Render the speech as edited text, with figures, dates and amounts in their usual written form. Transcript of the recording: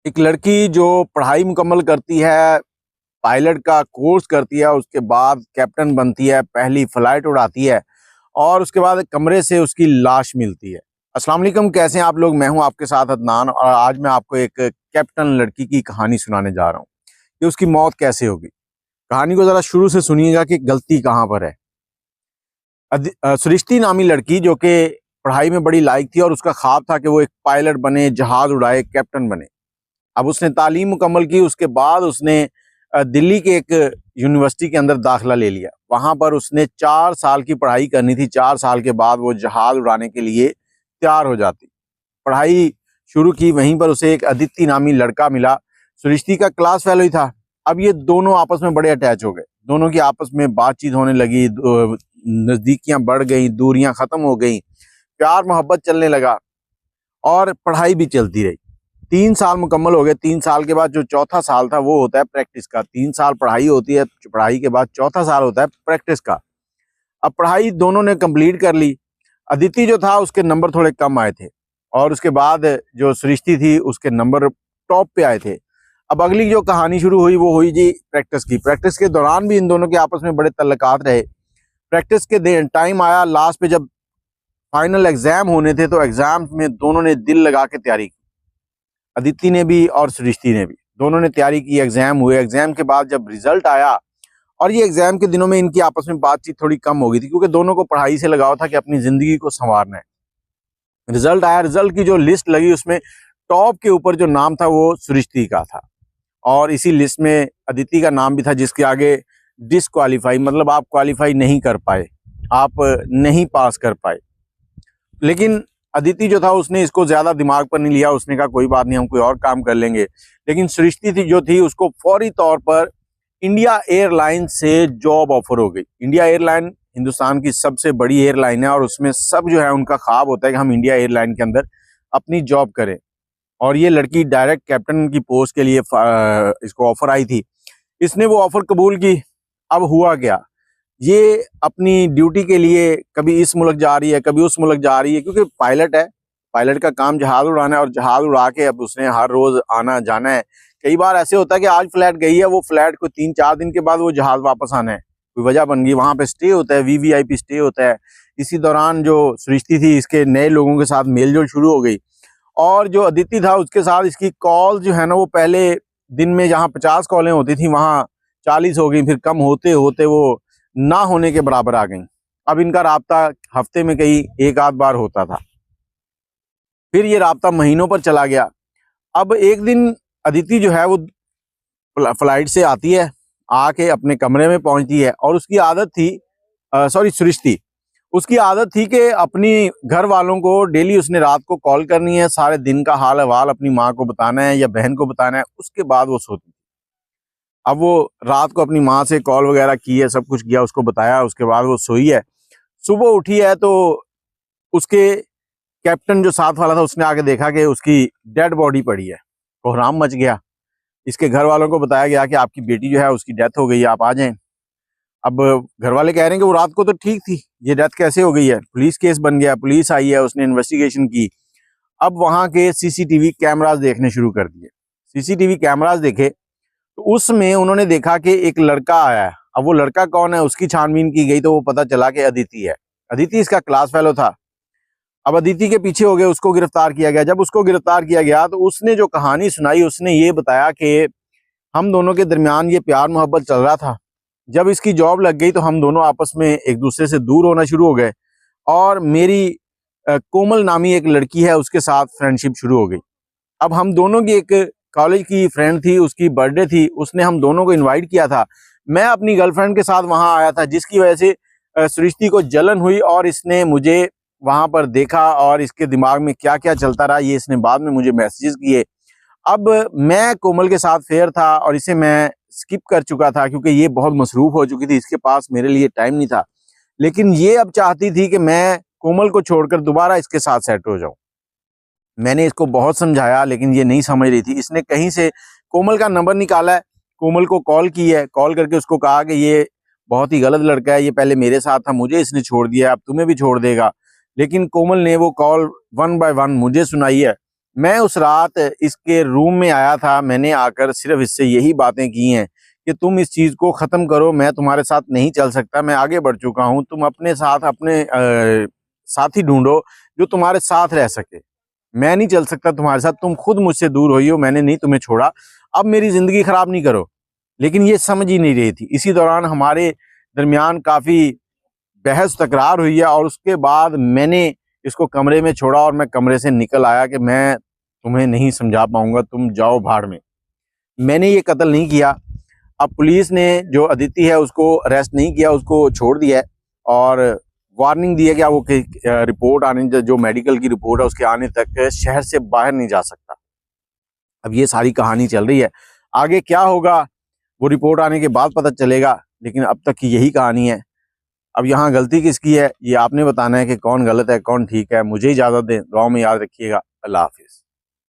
एक लड़की जो पढ़ाई मुकम्मल करती है, पायलट का कोर्स करती है, उसके बाद कैप्टन बनती है, पहली फ्लाइट उड़ाती है और उसके बाद कमरे से उसकी लाश मिलती है। अस्सलाम वालेकुम, कैसे हैं आप लोग? मैं हूं आपके साथ अदनान और आज मैं आपको एक कैप्टन लड़की की कहानी सुनाने जा रहा हूं कि उसकी मौत कैसे होगी। कहानी को ज़रा शुरू से सुनिएगा कि गलती कहाँ पर है। सृष्टि नामी लड़की जो कि पढ़ाई में बड़ी लायक थी और उसका ख्वाब था कि वो एक पायलट बने, जहाज़ उड़ाए, कैप्टन बने। अब उसने तालीम मुकम्मल की, उसके बाद उसने दिल्ली के एक यूनिवर्सिटी के अंदर दाखिला ले लिया। वहाँ पर उसने 4 साल की पढ़ाई करनी थी। 4 साल के बाद वो जहाज़ उड़ाने के लिए तैयार हो जाती। पढ़ाई शुरू की, वहीं पर उसे एक अदिति नामी लड़का मिला। सृष्टि का क्लास फेलो ही था। अब ये दोनों आपस में बड़े अटैच हो गए। दोनों की आपस में बातचीत होने लगी, नज़दीकियाँ बढ़ गई, दूरियां ख़त्म हो गई, प्यार मोहब्बत चलने लगा और पढ़ाई भी चलती रही। 3 साल मुकम्मल हो गए। 3 साल के बाद जो चौथा साल था वो होता है प्रैक्टिस का। 3 साल पढ़ाई होती है, पढ़ाई के बाद चौथा साल होता है प्रैक्टिस का। अब पढ़ाई दोनों ने कंप्लीट कर ली। अदिति जो था उसके नंबर थोड़े कम आए थे और उसके बाद जो सृष्टि थी उसके नंबर टॉप पे आए थे। अब अगली जो कहानी शुरू हुई वो हुई जी प्रैक्टिस की। प्रैक्टिस के दौरान भी इन दोनों के आपस में बड़े तल्लकात रहे। प्रैक्टिस के टाइम आया, लास्ट पे जब फाइनल एग्जाम होने थे तो एग्जाम में दोनों ने दिल लगा के तैयारी की। अदिति ने भी और सृष्टि ने भी, दोनों ने तैयारी की। एग्जाम हुए। एग्जाम के बाद जब रिजल्ट आया, और ये एग्जाम के दिनों में इनकी आपस में बातचीत थोड़ी कम हो गई थी क्योंकि दोनों को पढ़ाई से लगाव था कि अपनी जिंदगी को संवारना है। रिजल्ट आया, रिजल्ट की जो लिस्ट लगी उसमें टॉप के ऊपर जो नाम था वो सृष्टि का था और इसी लिस्ट में अदिति का नाम भी था, जिसके आगे डिसक्वालीफाई, मतलब आप क्वालिफाई नहीं कर पाए, आप नहीं पास कर पाए। लेकिन अदिति जो था उसने इसको ज्यादा दिमाग पर नहीं लिया। उसने कहा कोई बात नहीं, हम कोई और काम कर लेंगे। लेकिन सृष्टि थी जो थी उसको फौरी तौर पर इंडिया एयरलाइन से जॉब ऑफर हो गई। इंडिया एयरलाइन हिंदुस्तान की सबसे बड़ी एयरलाइन है और उसमें सब जो है उनका ख्वाब होता है कि हम इंडिया एयरलाइन के अंदर अपनी जॉब करें। और ये लड़की डायरेक्ट कैप्टन की पोस्ट के लिए इसको ऑफर आई थी। इसने वो ऑफर कबूल की। अब हुआ क्या, ये अपनी ड्यूटी के लिए कभी इस मुल्क जा रही है, कभी उस मुल्क जा रही है, क्योंकि पायलट है, पायलट का काम जहाज उड़ाना है और जहाज उड़ा के अब उसने हर रोज आना जाना है। कई बार ऐसे होता है कि आज फ्लाइट गई है, वो फ्लाइट को 3-4 दिन के बाद वो जहाज वापस आना है, कोई वजह बन गई, वहां पे स्टे होता है, वीवीआईपी स्टे होता है। इसी दौरान जो सृष्टि थी इसके नए लोगों के साथ मेलजोल शुरू हो गई और जो अदिति था उसके साथ इसकी कॉल जो है ना वो पहले दिन में जहाँ 50 कॉलें होती थी वहां 40 हो गई, फिर कम होते होते वो ना होने के बराबर आ गई। अब इनका राब्ता हफ्ते में कहीं एक आध बार होता था, फिर ये राब्ता महीनों पर चला गया। अब एक दिन अदिति जो है वो फ्लाइट से आती है, आके अपने कमरे में पहुंचती है और उसकी आदत थी, सॉरी सृष्टि, उसकी आदत थी कि अपनी घर वालों को डेली उसने रात को कॉल करनी है, सारे दिन का हाल अहवाल अपनी माँ को बताना है या बहन को बताना है, उसके बाद वो सोती। अब वो रात को अपनी माँ से कॉल वगैरह की है, सब कुछ किया, उसको बताया, उसके बाद वो सोई है। सुबह उठी है तो उसके कैप्टन जो साथ वाला था उसने आके देखा कि उसकी डेड बॉडी पड़ी है। कोहराम मच गया। इसके घर वालों को बताया गया कि आपकी बेटी जो है उसकी डेथ हो गई है, आप आ जाएं। अब घर वाले कह रहे हैं कि वो रात को तो ठीक थी, ये डेथ कैसे हो गई है? पुलिस केस बन गया, पुलिस आई है, उसने इन्वेस्टिगेशन की। अब वहां के सीसीटीवी कैमरास देखने शुरू कर दिए। सीसीटीवी कैमरास देखे तो उसमें उन्होंने देखा कि एक लड़का आया है। अब वो लड़का कौन है उसकी छानबीन की गई तो वो पता चला कि अदिति है। अदिति इसका क्लास फेलो था। अब अदिति के पीछे हो गए, उसको गिरफ्तार किया गया। जब उसको गिरफ्तार किया गया तो उसने जो कहानी सुनाई उसने ये बताया कि हम दोनों के दरमियान ये प्यार मोहब्बत चल रहा था। जब इसकी जॉब लग गई तो हम दोनों आपस में एक दूसरे से दूर होना शुरू हो गए और मेरी कोमल नामी एक लड़की है उसके साथ फ्रेंडशिप शुरू हो गई। अब हम दोनों की एक कॉलेज की फ्रेंड थी, उसकी बर्थडे थी, उसने हम दोनों को इनवाइट किया था। मैं अपनी गर्लफ्रेंड के साथ वहां आया था, जिसकी वजह से सृष्टि को जलन हुई और इसने मुझे वहां पर देखा और इसके दिमाग में क्या क्या चलता रहा ये इसने बाद में मुझे मैसेजेस किए। अब मैं कोमल के साथ फेयर था और इसे मैं स्किप कर चुका था क्योंकि ये बहुत मसरूफ हो चुकी थी, इसके पास मेरे लिए टाइम नहीं था। लेकिन ये अब चाहती थी कि मैं कोमल को छोड़कर दोबारा इसके साथ सेट हो जाऊं। मैंने इसको बहुत समझाया लेकिन ये नहीं समझ रही थी। इसने कहीं से कोमल का नंबर निकाला है, कोमल को कॉल की है, कॉल करके उसको कहा कि ये बहुत ही गलत लड़का है, ये पहले मेरे साथ था, मुझे इसने छोड़ दिया, अब तुम्हें भी छोड़ देगा। लेकिन कोमल ने वो कॉल 1 बाय 1 मुझे सुनाई है मैं उस रात इसके रूम में आया था, मैंने आकर सिर्फ इससे यही बातें की हैं कि तुम इस चीज़ को ख़त्म करो, मैं तुम्हारे साथ नहीं चल सकता, मैं आगे बढ़ चुका हूँ, तुम अपने साथ अपने साथी ढूंढो जो तुम्हारे साथ रह सके, मैं नहीं चल सकता तुम्हारे साथ, तुम खुद मुझसे दूर हुई हो, मैंने नहीं तुम्हें छोड़ा, अब मेरी ज़िंदगी ख़राब नहीं करो। लेकिन ये समझ ही नहीं रही थी। इसी दौरान हमारे दरमियान काफ़ी बहस तकरार हुई है और उसके बाद मैंने इसको कमरे में छोड़ा और मैं कमरे से निकल आया कि मैं तुम्हें नहीं समझा पाऊंगा, तुम जाओ भाड़ में। मैंने ये कत्ल नहीं किया। अब पुलिस ने जो अदिति है उसको अरेस्ट नहीं किया, उसको छोड़ दिया है और वार्निंग दी है कि वो रिपोर्ट आने, जो मेडिकल की रिपोर्ट है उसके आने तक शहर से बाहर नहीं जा सकता। अब ये सारी कहानी चल रही है, आगे क्या होगा वो रिपोर्ट आने के बाद पता चलेगा, लेकिन अब तक की यही कहानी है। अब यहाँ गलती किसकी है ये आपने बताना है कि कौन गलत है कौन ठीक है। मुझे इजाज़त दें, दुआ में याद रखिएगा। अल्लाह हाफिज़।